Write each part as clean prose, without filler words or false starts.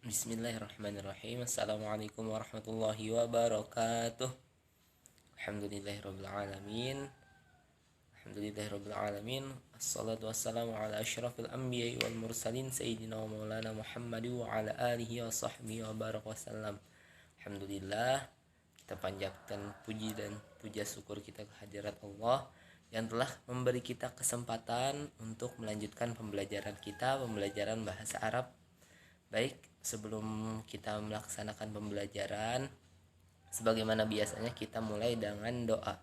Bismillahirrahmanirrahim. Assalamualaikum warahmatullahi wabarakatuh. Alhamdulillahirrabbilalamin. Alhamdulillahirrabbilalamin. Assalatu wassalamu ala asyrafil anbiya'i wal mursalin Sayyidina wa maulana Muhammadi wa ala alihi wa sahbihi wa barak wasallam. Alhamdulillah, kita panjatkan puji dan puja syukur kita kehadirat Allah yang telah memberi kita kesempatan untuk melanjutkan pembelajaran bahasa Arab. Baik, sebelum kita melaksanakan pembelajaran, sebagaimana biasanya kita mulai dengan doa.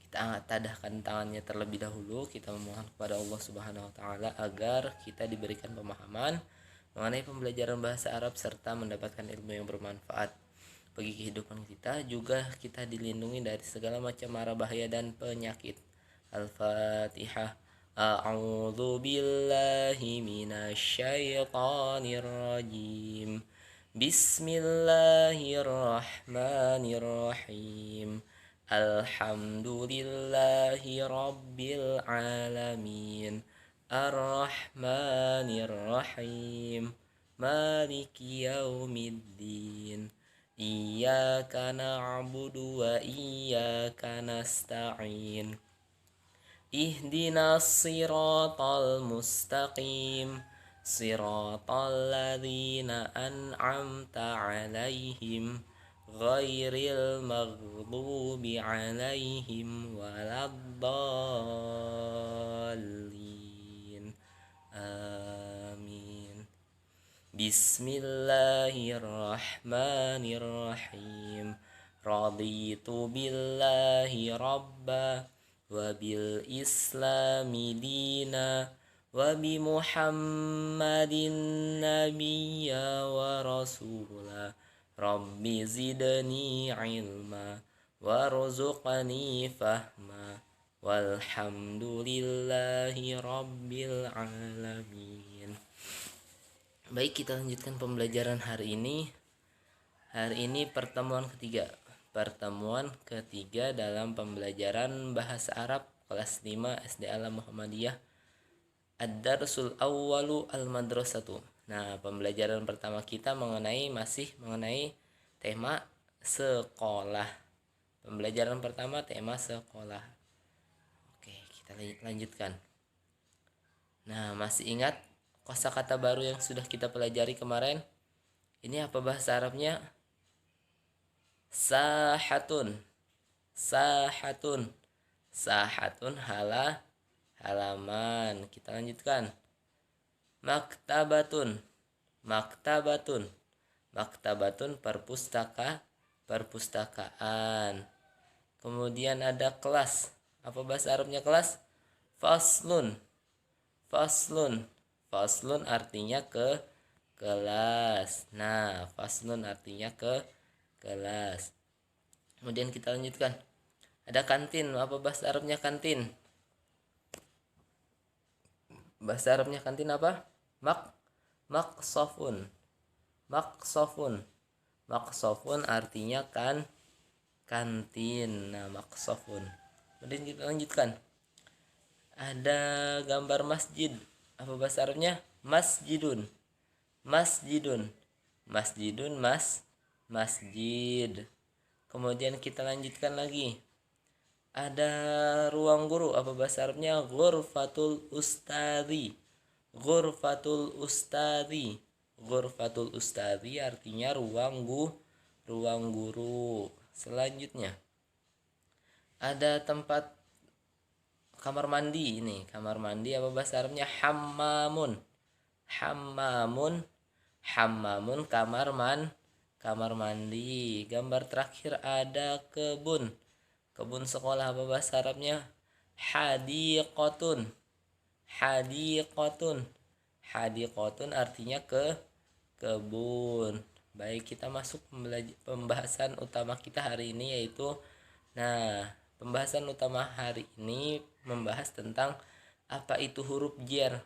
Kita tadahkan tangannya terlebih dahulu, kita memohon kepada Allah Subhanahu wa taala agar kita diberikan pemahaman mengenai pembelajaran bahasa Arab serta mendapatkan ilmu yang bermanfaat bagi kehidupan kita, juga kita dilindungi dari segala macam mara bahaya dan penyakit. Al-Fatihah. A'udzu billahi minasyaitonir rajim. Bismillahirrahmanirrahim. Alhamdulillahi rabbil alamin. Ar-Rahmanir-Rahim. Maliki yaumiddin. Iyyaka na'budu wa iyyaka nasta'in. Ihdinas siratal mustaqim. Siratal ladzina an'amta 'alaihim ghairil maghdubi 'alaihim waladdallin. Amin. Bismillahirrahmanirrahim. Raditu billahi rabba wa bil islami dina wa bi muhammadin nabiyya wa rasula. Rabbi zidni ilma warzuqni fahma walhamdulillahi rabbil alamin. Baik, kita lanjutkan pembelajaran hari ini. Hari ini pertemuan ketiga dalam pembelajaran bahasa Arab kelas 5 SD Alam Muhammadiyah. Ad-Darsul Awwalu Al-Madrasatu. Nah, pembelajaran pertama kita masih mengenai tema sekolah. Pembelajaran pertama tema sekolah. Oke, kita lanjutkan. Nah, masih ingat kosakata baru yang sudah kita pelajari kemarin? Ini apa bahasa Arabnya? Sahatun. Sahatun. Sahatun halaman. Kita lanjutkan. Maktabatun. Maktabatun. Maktabatun perpustakaan. Kemudian ada kelas. Apa bahasa Arabnya kelas? Faslun. Faslun. Faslun artinya kelas. Nah, faslun artinya kelas. Kemudian kita lanjutkan. Ada kantin. Apa bahasa Arabnya kantin? Bahasa Arabnya kantin apa? Maksofun. Maksofun. Maksofun artinya kantin. Nah, maksofun. Kemudian kita lanjutkan. Ada gambar masjid. Apa bahasa Arabnya? Masjidun. Masjidun. Masjidun masjid. Kemudian kita lanjutkan lagi. Ada ruang guru. Apa bahasa Arabnya? Ghurfatul ustadzi. Ghurfatul ustadzi. Ghurfatul ustadzi artinya ruang guru. Selanjutnya ada tempat kamar mandi. Ini kamar mandi. Apa bahasa Arabnya? Hammamun. Hammamun. Hammamun kamar mandi. Gambar terakhir ada kebun. Kebun sekolah. Apa bahasa Arabnya? Hadiqatun. Hadiqatun. Hadiqatun artinya kebun. Baik, kita masuk pembahasan utama kita hari ini, yaitu pembahasan utama hari ini membahas tentang apa itu huruf jar.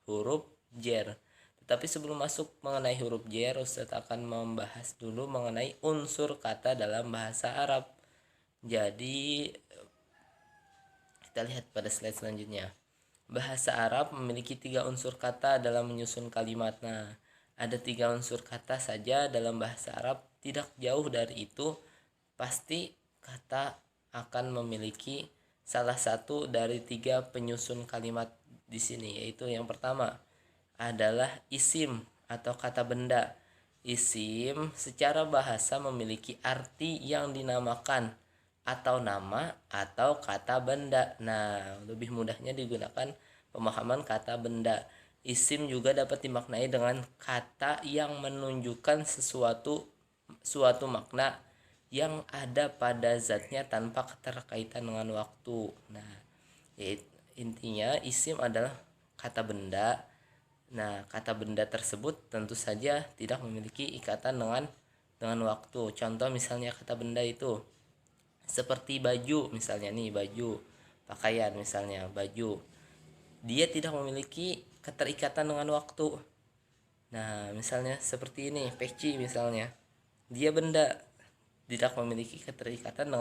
Huruf jar. Tapi sebelum masuk mengenai huruf jar, Ustaz akan membahas dulu mengenai unsur kata dalam bahasa Arab. Jadi kita lihat pada slide selanjutnya. Bahasa Arab memiliki 3 unsur kata dalam menyusun kalimat. Nah, ada 3 unsur kata saja dalam bahasa Arab, tidak jauh dari itu pasti kata akan memiliki salah satu dari 3 penyusun kalimat di sini, yaitu yang pertama adalah isim atau kata benda. Isim secara bahasa memiliki arti yang dinamakan atau nama atau kata benda. Nah, lebih mudahnya digunakan pemahaman kata benda. Isim juga dapat dimaknai dengan kata yang menunjukkan suatu makna yang ada pada zatnya tanpa keterkaitan dengan waktu. Nah, intinya isim adalah kata benda. Nah, kata benda tersebut tentu saja tidak memiliki ikatan dengan waktu. Contoh misalnya kata benda itu seperti baju, misalnya nih baju, pakaian misalnya baju. Dia tidak memiliki keterikatan dengan waktu. Nah, misalnya seperti ini, peci misalnya. Dia benda, tidak memiliki keterikatan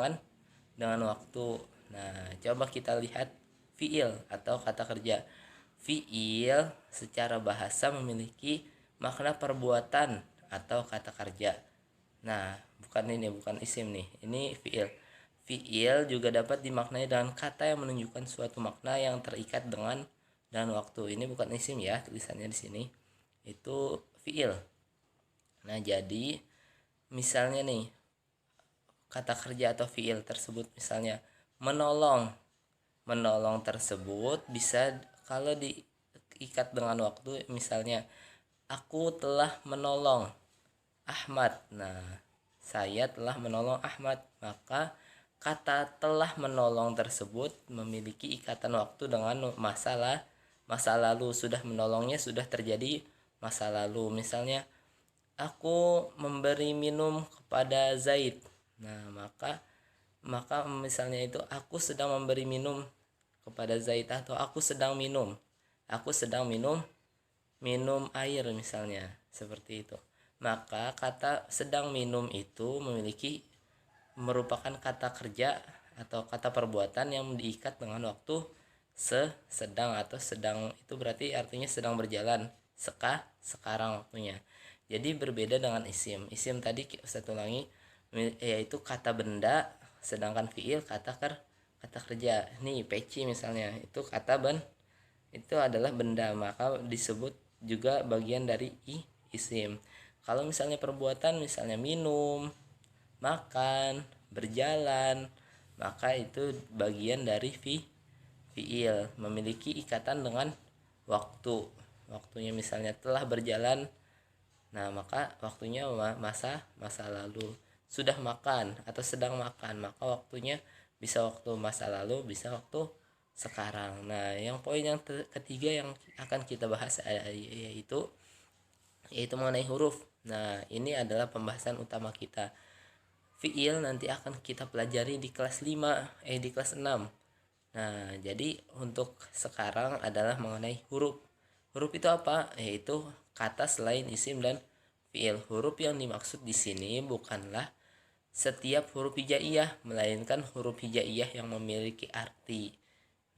dengan waktu. Nah, coba kita lihat fiil atau kata kerja. Fiil secara bahasa memiliki makna perbuatan atau kata kerja. Nah, bukan isim nih. Ini fiil. Fiil juga dapat dimaknai dengan kata yang menunjukkan suatu makna yang terikat dengan waktu. Ini bukan isim ya, tulisannya di sini. Itu fiil. Nah, jadi misalnya nih kata kerja atau fiil tersebut misalnya menolong. Menolong tersebut bisa kalau diikat dengan waktu, misalnya aku telah menolong Ahmad. Nah, saya telah menolong Ahmad. Maka kata telah menolong tersebut memiliki ikatan waktu dengan masa lalu. Sudah menolongnya sudah terjadi masa lalu. Misalnya aku memberi minum kepada Zaid. Nah, maka misalnya itu aku sedang memberi minum kepada Zaid, atau aku sedang minum. Aku sedang minum air misalnya, seperti itu. Maka kata sedang minum itu merupakan kata kerja atau kata perbuatan yang diikat dengan waktu sedang, atau sedang itu berarti artinya sedang berjalan, sekarang waktunya. Jadi berbeda dengan isim. Isim tadi satu lagi yaitu kata benda, sedangkan fiil kata kerja. Nih peci misalnya, itu itu adalah benda, maka disebut juga bagian dari isim. Kalau misalnya perbuatan, misalnya minum, makan, berjalan, maka itu bagian dari fiil, memiliki ikatan dengan waktu. Waktunya misalnya telah berjalan, nah maka waktunya masa lalu. Sudah makan atau sedang makan, maka waktunya bisa waktu masa lalu, bisa waktu sekarang. Nah, yang poin yang ketiga yang akan kita bahas yaitu mengenai huruf. Nah, ini adalah pembahasan utama kita. Fiil nanti akan kita pelajari di kelas 5, di kelas 6. Nah, jadi untuk sekarang adalah mengenai huruf. Huruf itu apa? Yaitu kata selain isim dan fiil. Huruf yang dimaksud di sini bukanlah setiap huruf hijaiyah, melainkan huruf hijaiyah yang memiliki arti.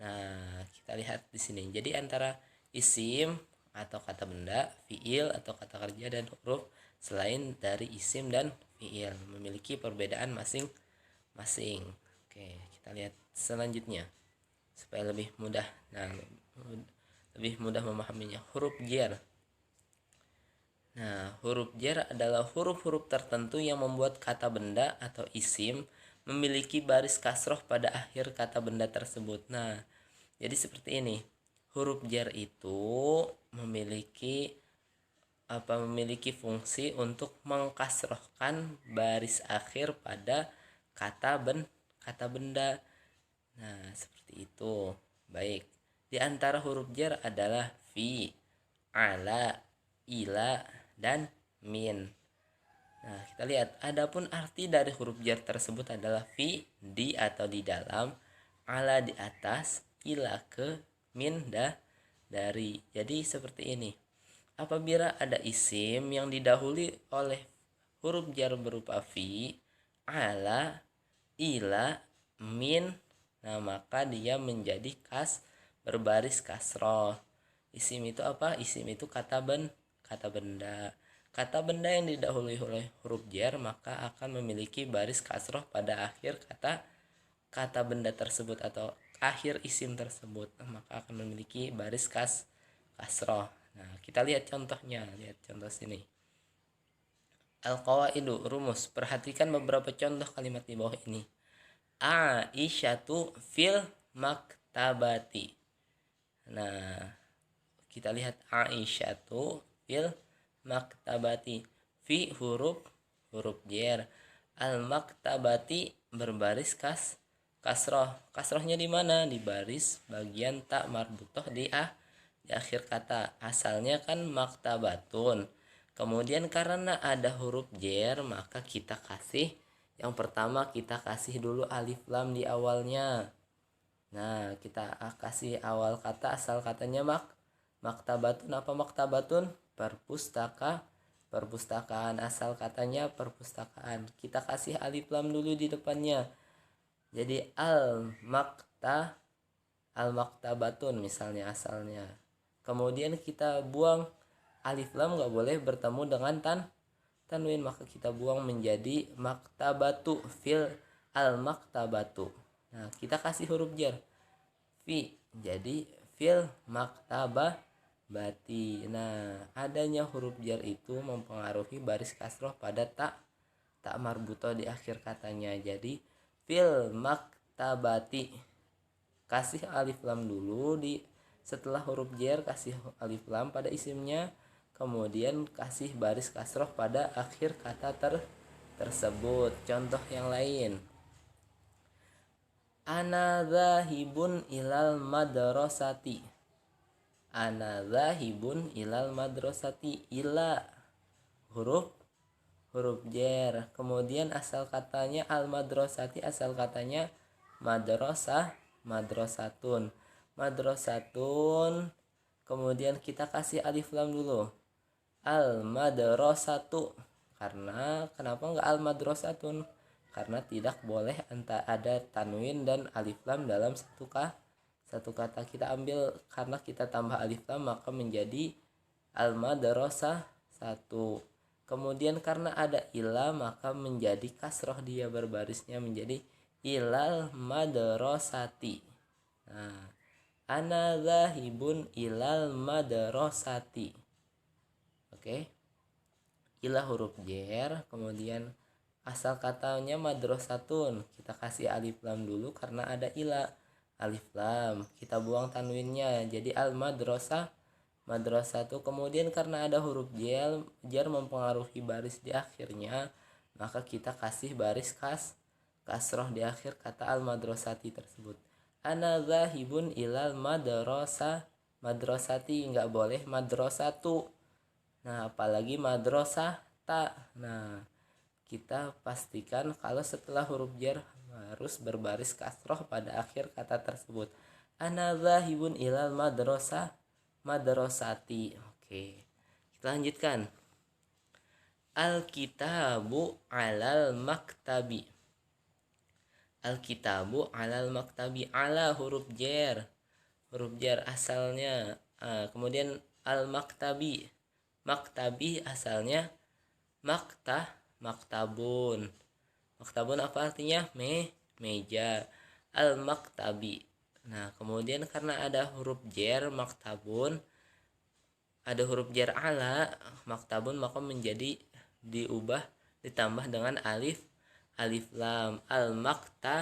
Nah, kita lihat di sini. Jadi antara isim atau kata benda, fiil atau kata kerja, dan huruf selain dari isim dan fiil memiliki perbedaan masing-masing. Oke, kita lihat selanjutnya supaya lebih mudah. Nah, lebih mudah memahaminya. Huruf jar. Nah, huruf jar adalah huruf-huruf tertentu yang membuat kata benda atau isim memiliki baris kasroh pada akhir kata benda tersebut. Nah, jadi seperti ini. Huruf jar itu memiliki fungsi untuk mengkasrohkan baris akhir pada kata benda. Nah, seperti itu. Baik. Di antara huruf jar adalah fi, ala, ila, dan min. Nah, kita lihat. Adapun arti dari huruf jar tersebut adalah fi, di atau di dalam, ala di atas, ila ke, min dari. Jadi seperti ini. Apabila ada isim yang didahului oleh huruf jar berupa fi, ala, ila, min, nah maka dia menjadi berbaris kasroh. Isim itu apa? Isim itu kata kata benda. Kata benda yang didahului oleh huruf jar maka akan memiliki baris kasroh pada akhir kata benda tersebut atau akhir isim tersebut, maka akan memiliki baris kasroh. Nah, kita lihat contohnya, lihat contoh sini. Al-qawaidu, rumus. Perhatikan beberapa contoh kalimat di bawah ini. Aisyatu fil maktabati. Nah, kita lihat Aisyatu fil maktabati. Fi huruf jar. Al maktabati berbaris kasroh. Kasrohnya di mana? Di baris bagian tak marbutoh di akhir kata. Asalnya kan maktabatun. Kemudian karena ada huruf jar maka kita kasih yang pertama kita kasih dulu alif lam di awalnya. Nah, kita kasih awal kata asal katanya maktabatun. Apa maktabatun? Perpustakaan. Asal katanya perpustakaan. Kita kasih alif lam dulu di depannya. Jadi al maktabatun misalnya asalnya. Kemudian kita buang alif lam, nggak boleh bertemu dengan tanwin, maka kita buang menjadi maktabatu fil al maktabatu. Nah, kita kasih huruf jar fi, jadi fil maktabati. Nah, adanya huruf jar itu mempengaruhi baris kasroh pada tak marbuto di akhir katanya. Jadi fil maktabati, kasih alif lam dulu di setelah huruf jar, kasih alif lam pada isimnya, kemudian kasih baris kasroh pada akhir kata tersebut. Contoh yang lain. Ana dzahibun ilal madrasati. Ana dzahibun ilal madrasati. Ila huruf jar. Kemudian asal katanya al madrasati, asal katanya madrasatun. Kemudian kita kasih alif lam dulu. Al madrasatu. Karena kenapa enggak al madrasatun? Karena tidak boleh ada tanwin dan alif lam dalam satu kata. Kita ambil karena kita tambah alif lam maka menjadi al madrasah satu. Kemudian karena ada ila maka menjadi kasroh, dia berbarisnya menjadi ilal madrasati. Nah, ana dzahibun ilal madrasati. Oke. Ila huruf jar, kemudian asal katanya madrasatun, kita kasih alif lam dulu karena ada ila, alif lam, kita buang tanwinnya jadi al madrasatu. Kemudian karena ada huruf jar mempengaruhi baris di akhirnya, maka kita kasih baris kasroh di akhir kata al madrasati tersebut. Ana dzahibun ilal madrasati, nggak boleh madrasatu. Nah, apalagi madrasah tak. Nah, kita pastikan kalau setelah huruf jar harus berbaris kasroh pada akhir kata tersebut. Ana dzahibun ilal madrasati. Oke. Kita lanjutkan. Al-kitabu alal maktabi. Al-kitabu alal maktabi. Ala huruf jar. Huruf jar asalnya. Kemudian al-maktabi. Maktabi asalnya maktabun. Maktabun apa artinya? Meja. Al-maktabi. Nah, kemudian karena ada huruf jar maktabun, ada huruf jar ala maktabun, maka menjadi ditambah dengan alif lam. Al-maktabu.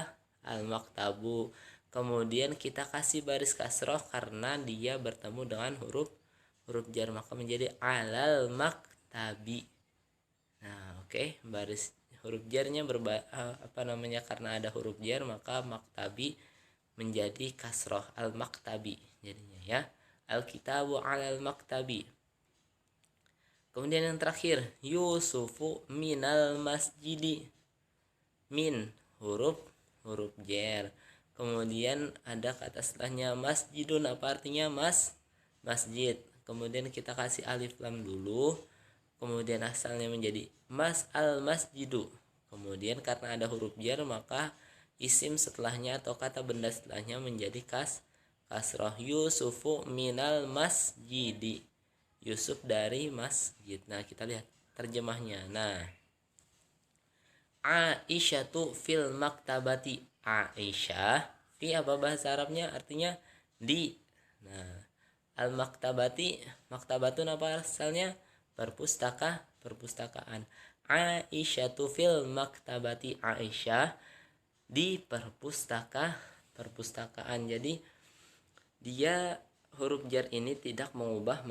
Kemudian kita kasih baris kasroh karena dia bertemu dengan huruf jar, maka menjadi alal maktabi. Nah, oke. Baris huruf jarnya karena ada huruf jar maka maktabi menjadi kasroh, al maktabi jadinya ya. Al kitabu alal maktabi. Kemudian yang terakhir, Yusufu minal masjidi. Min huruf jar. Kemudian ada kata setelahnya masjidun, apa artinya? Masjid. Kemudian kita kasih alif lam dulu, kemudian asalnya menjadi al masjidu. Kemudian karena ada huruf jar maka isim setelahnya atau kata benda setelahnya menjadi kasroh. Yusufu minal masjidi. Yusuf dari masjid. Nah, kita lihat terjemahnya. Nah, Aisyatu fil maktabati. Aisyah fi apa bahasa Arabnya? Artinya di. Nah, al maktabati, maktabatun apa asalnya? Perpustakaan. Aisyatu fil maktabati. Aisyah di perpustakaan. Jadi dia huruf jar ini tidak mengubah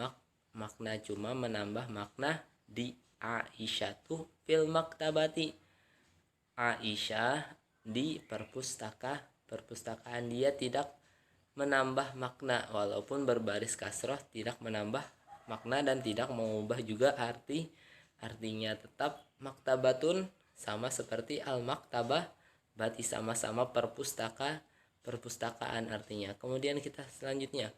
makna, cuma menambah makna di Aisyatu fil maktabati. Aisyah di perpustakaan. Dia tidak menambah makna, walaupun berbaris kasroh tidak menambah makna dan tidak mengubah juga artinya tetap maktabatun sama seperti al maktabah, berarti sama-sama perpustakaan artinya. Kemudian kita selanjutnya,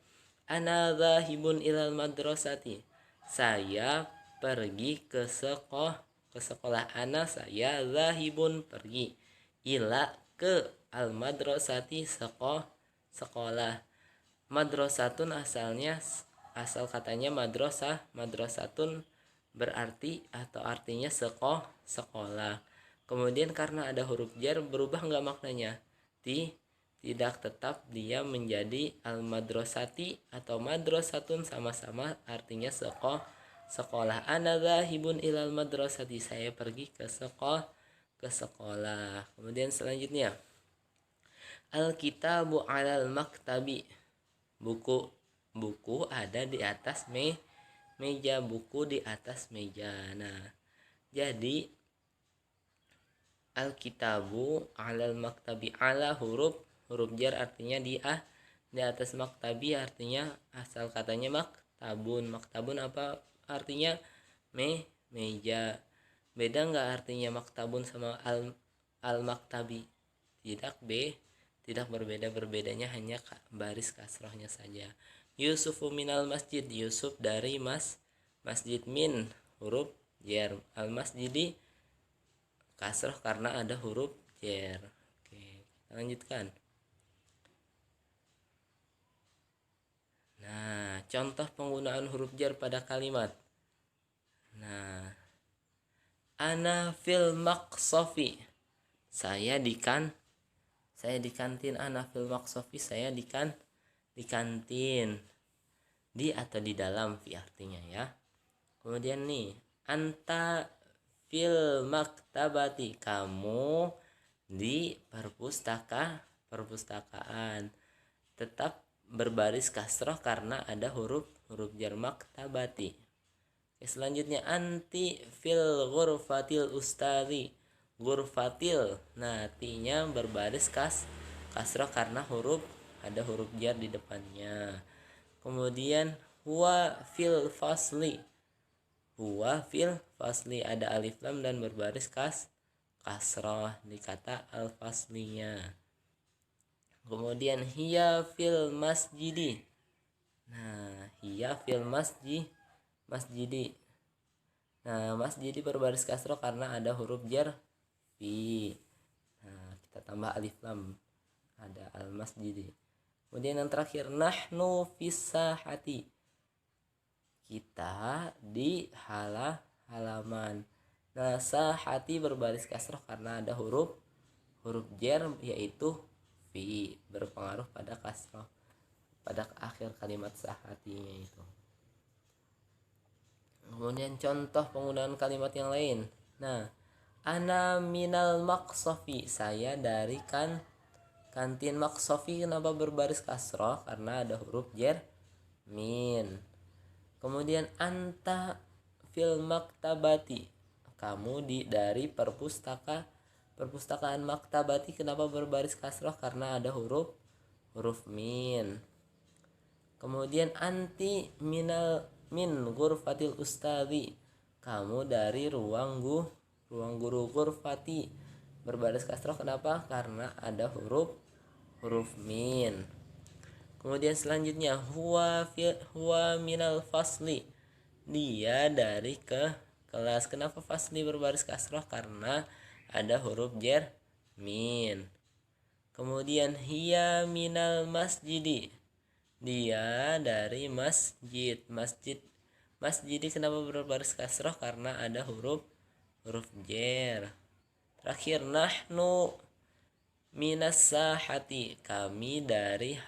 ana dzahibun ilal madrasati. Saya pergi ke sekolah. Ana saya zahibun pergi, ila ke al madrasati sekolah. Madrasatun asal katanya madrasatun berarti atau artinya sekolah. Kemudian karena ada huruf jar berubah enggak maknanya? Tidak, tetap dia menjadi al madrasati atau madrasatun, sama-sama artinya sekolah. Ana dzahibun ilal madrasati. Saya pergi ke sekolah. Kemudian selanjutnya, al-kitabu 'alal maktabi. Buku ada di atas meja. Buku di atas meja. Nah, jadi al-kitabu 'alal maktabi. Ala huruf jar artinya di atas, maktabi artinya asal katanya maktabun apa artinya meja. Beda nggak artinya maktabun sama al maktabi? Tidak berbedanya hanya baris kasrohnya saja. Yusufu minal masjid. Yusuf dari masjid. Min huruf jar, al masjidi kasroh karena ada huruf jar. Oke, kita lanjutkan. Nah, contoh penggunaan huruf jar pada kalimat. Nah, ana fil maqsofi. Saya di kantin. Ana fil maqsofi. Saya di kantin. Di atau di dalam fi artinya ya. Kemudian nih, anta fil maktabati. Kamu di perpustakaan. Tetap berbaris kasroh karena ada huruf jar maktabati. Selanjutnya, anti fil ghurfatil ustazi. Ghurfatil, nah tinya berbaris kasroh karena ada huruf jar di depannya. Kemudian huwa fil fasli. Huwa fil fasli, ada alif lam dan berbaris kasroh di kata al faslinya. Kemudian hiya fil masjidi. Nah, hiya fil masjidi. Nah, masjidi berbaris kasroh karena ada huruf jar fi. Nah, kita tambah alif lam, ada al masjidi. Kemudian yang terakhir, nahnu fis sahati. Kita di halaman. Nah, sahati berbaris kasroh karena ada huruf jar yaitu fi, berpengaruh pada kasroh pada akhir kalimat sahatinya itu. Kemudian contoh penggunaan kalimat yang lain. Nah, ana minal maqsofi. Saya dari kantin. Maqsofi kenapa berbaris kasroh? Karena ada huruf jar min. Kemudian anta fil maktabati. Kamu dari perpustakaan. Maktabati kenapa berbaris kasroh? Karena ada huruf min. Kemudian anti min ghurfatil ustadzi. Kamu dari ruang guru. Ghurfati berbaris kasroh kenapa? Karena ada huruf min. Kemudian selanjutnya, huwa minal fasli. Dia dari kelas. Kenapa fasli berbaris kasroh? Karena ada huruf jar min. Kemudian hiya minal masjidi. Dia dari masjid. Masjidi kenapa berbaris kasroh? Karena ada huruf jer. Terakhir, nahnu minas sahati, kami dari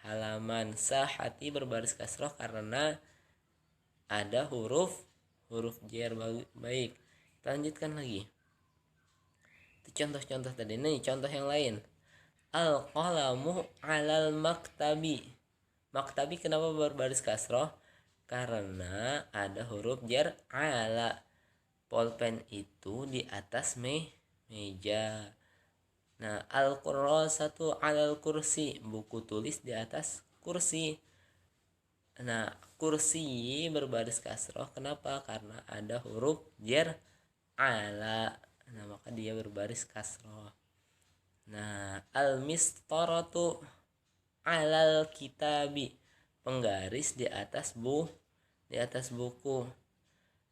halaman. Sahati berbaris kasroh karena ada huruf jer. Baik, kita lanjutkan lagi. Itu contoh-contoh tadi. Nih contoh yang lain. Al-qalamu alal maktabi. Maktabi kenapa berbaris kasroh? Karena ada huruf jar ala. Polpen itu di atas meja. Nah, al-kurrasatu alal kursi, buku tulis di atas kursi. Nah, kursi berbaris kasroh kenapa? Karena ada huruf jar ala. Nah, maka dia berbaris kasroh. Nah, al-mistaratu alal kitabi, penggaris di atas buku.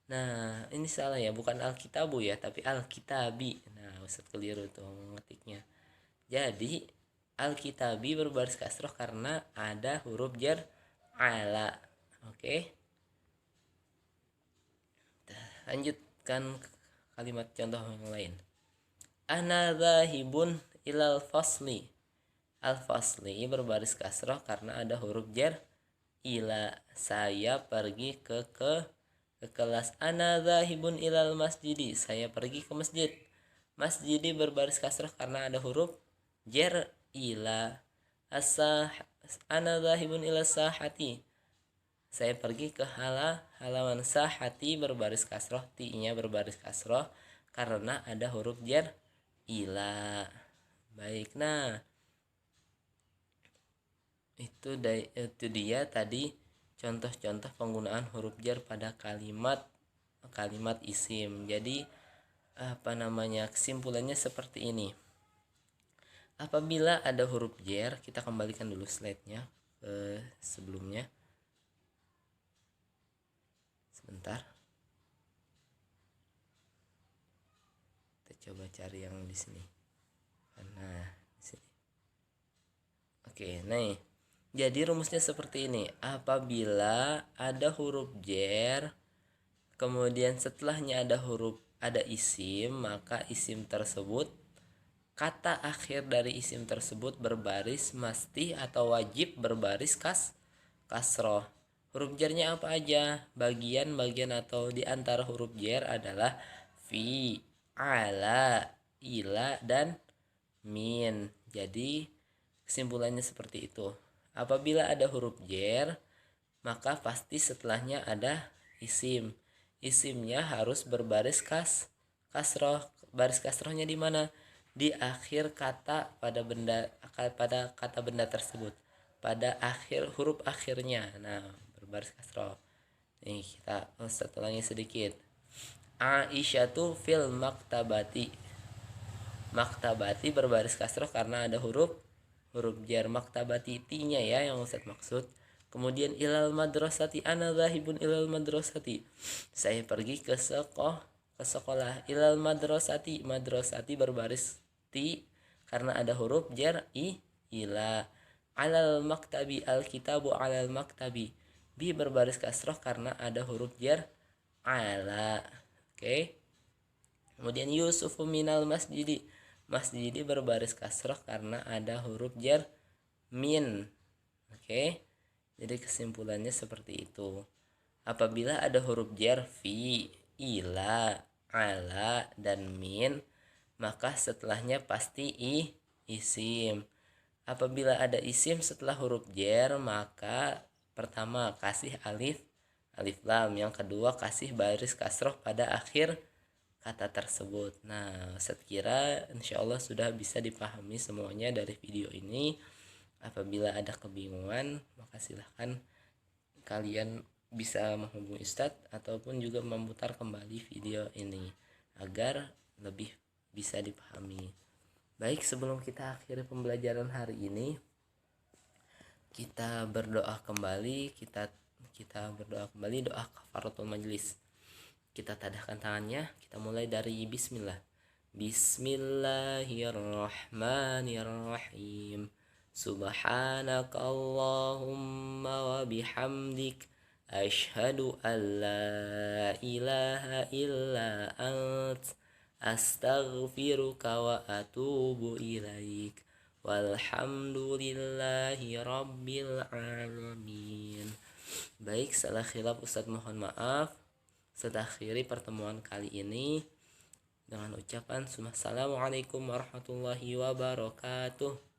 Nah, ini salah ya, bukan al-kitabu ya, tapi al-kitabi. Nah, Ustaz keliru tuh mengetiknya. Jadi al-kitabi berbaris kasroh karena ada huruf jar ala. Oke. Lanjutkan kalimat contoh yang lain. Ana dzahibun ilal fasli. Al-fasli berbaris kasroh karena ada huruf jar ila. Saya pergi ke kelas. Ana dzahibun ilal masjidi, saya pergi ke masjid. Masjidi berbaris kasroh karena ada huruf jar ila. Ana dzahibun ila sahati, saya pergi ke halaman. Sahati berbaris kasroh, ti-nya berbaris kasroh karena ada huruf jar ila. Baik, nah itu dia tadi contoh-contoh penggunaan huruf jar pada kalimat isim. Jadi kesimpulannya seperti ini. Apabila ada huruf jar, kita kembalikan dulu slide-nya ke sebelumnya. Sebentar. Kita coba cari yang di sini. Nah, di sini. Oke, nih. Jadi rumusnya seperti ini. Apabila ada huruf jar, kemudian setelahnya ada isim, maka isim tersebut, kata akhir dari isim tersebut berbaris masti atau wajib berbaris kasroh. Huruf jarnya apa aja? Bagian atau di antara huruf jar adalah fi, ala, ila, dan min. Jadi kesimpulannya seperti itu. Apabila ada huruf jar, maka pasti setelahnya ada isim. Isimnya harus berbaris kasroh. Baris kasrohnya di mana? Di akhir kata pada kata benda tersebut. Pada akhir huruf akhirnya. Nah, berbaris kasroh. Nih kita ulangi sedikit. Aisyatu fil maktabati. Maktabati berbaris kasroh karena ada huruf jar. Maktabati, ti-nya ya yang Ustaz maksud. Kemudian ilal madrasati, ana dzahibun ilal madrasati, saya pergi ke sekolah. Ilal madrasati berbaris ti karena ada huruf jar ila. Alal maktabi, al kitabu alal maktabi, bi berbaris kasroh karena ada huruf jar ala. Oke. Kemudian Yusufu minal masjidi berbaris kasroh karena ada huruf jar min. Oke. Jadi kesimpulannya seperti itu. Apabila ada huruf jar fi, ila, ala, dan min, maka setelahnya pasti isim. Apabila ada isim setelah huruf jar, maka pertama kasih alif lam, yang kedua kasih baris kasroh pada akhir kata tersebut. Nah, saya kira insyaallah sudah bisa dipahami semuanya dari video ini. Apabila ada kebingungan, maka silahkan kalian bisa menghubungi Ustadz ataupun juga memutar kembali video ini agar lebih bisa dipahami. Baik, sebelum kita akhiri pembelajaran hari ini, kita berdoa kembali, doa kafaratul majlis. Kita tadahkan tangannya, kita mulai dari bismillah. Bismillahirrahmanirrahim. Subhanaka Allahumma wa bihamdik, Asyhadu an la ilaha illa ant, astaghfiruka wa atubu ilaik. Walhamdulillahi rabbil alamin. Baik, salah khilaf Ustadz mohon maaf. Setelah akhiri pertemuan kali ini dengan ucapan Assalamualaikum warahmatullahi wabarakatuh.